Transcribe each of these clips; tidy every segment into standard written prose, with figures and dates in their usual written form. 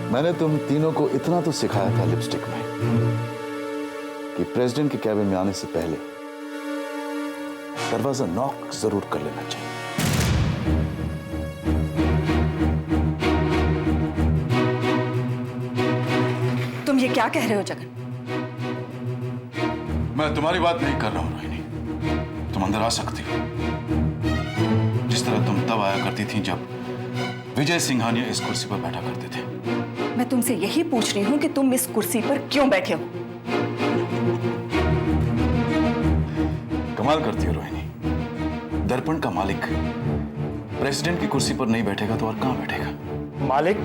मैंने तुम तीनों को इतना तो सिखाया था लिपस्टिक में कि प्रेसिडेंट के कैबिन में आने से पहले दरवाजा नॉक जरूर कर लेना चाहिए। तुम ये क्या कह रहे हो जगन? मैं तुम्हारी बात नहीं कर रहा हूं रोहिणी। तुम अंदर आ सकती हो, जिस तरह तुम तब आया करती थी जब विजय सिंघानिया इस कुर्सी पर बैठा करते थे। मैं तुमसे यही पूछ रही हूँ कि तुम इस कुर्सी पर क्यों बैठे हो? कमाल करती हो रोहिणी। दर्पण का मालिक प्रेसिडेंट की कुर्सी पर नहीं बैठेगा तो और कहां बैठेगा? मालिक?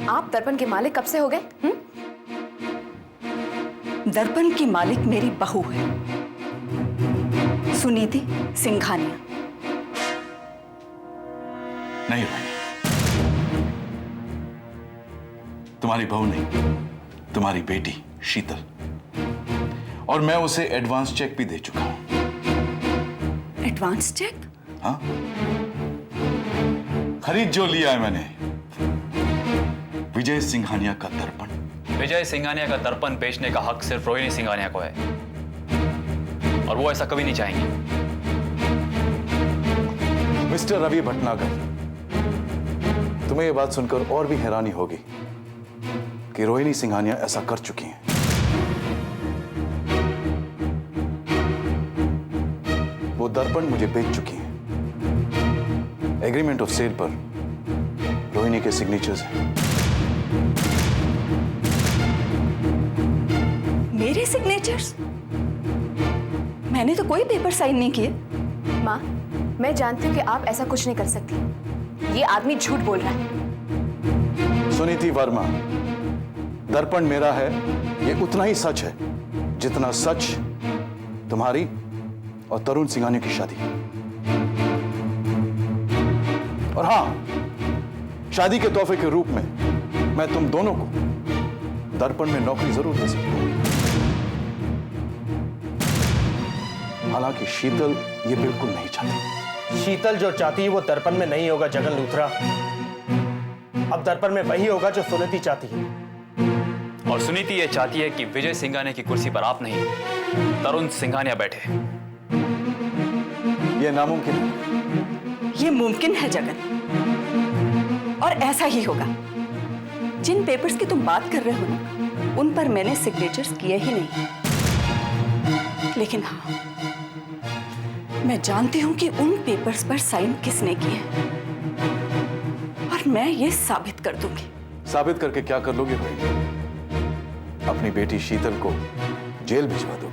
आप दर्पण के मालिक कब से हो गए? दर्पण की मालिक मेरी बहू है, सुनीति सिंघानिया। नहीं रोहिणी, तुम्हारी बहू नहीं, तुम्हारी बेटी शीतल। और मैं उसे एडवांस चेक भी दे चुका हूं। Advance check? हाँ, खरीद जो लिया है मैंने, विजय सिंघानिया का दर्पण। विजय सिंघानिया का दर्पण बेचने का हक सिर्फ रोहिणी सिंघानिया को है, और वो ऐसा कभी नहीं चाहेंगी। मिस्टर रवि भटनागर, तुम्हें यह बात सुनकर और भी हैरानी होगी कि रोहिणी सिंघानिया ऐसा कर चुकी हैं। वो दर्पण मुझे बेच चुकी हैं। एग्रीमेंट ऑफ सेल पर रोहिणी के सिग्नेचर्स हैं। मेरे सिग्नेचर्स? मैंने तो कोई पेपर साइन नहीं किए। माँ, मैं जानती हूँ कि आप ऐसा कुछ नहीं कर सकती। ये आदमी झूठ बोल रहा है। सुनीति वर्मा, दर्पण मेरा है, ये उतना ही सच है जितना सच तुम्हारी और तरुण सिंघानिया की शादी। और हां, शादी के तोहफे के रूप में मैं तुम दोनों को दर्पण में नौकरी जरूर दे सकता हूं। हालांकि शीतल ये बिल्कुल नहीं चाहती। शीतल जो चाहती है वो दर्पण में नहीं होगा जगन लूथरा। अब दर्पण में वही होगा जो सुनीति चाहती है। और सुनीति ये चाहती है कि विजय सिंघानिया की कुर्सी पर आप नहीं, तरुण सिंघानिया बैठे। ये नामुमकिन है। ये मुमकिन है जगन, और ऐसा ही होगा। जिन पेपर्स की तुम बात कर रहे हो ना, उन पर मैंने सिग्नेचर्स किए ही नहीं। लेकिन हाँ, मैं जानती हूं कि उन पेपर्स पर साइन किसने किए, और मैं ये साबित कर दूंगी। साबित करके क्या कर लोगे भाई? अपनी बेटी शीतल को जेल भिजवा दो।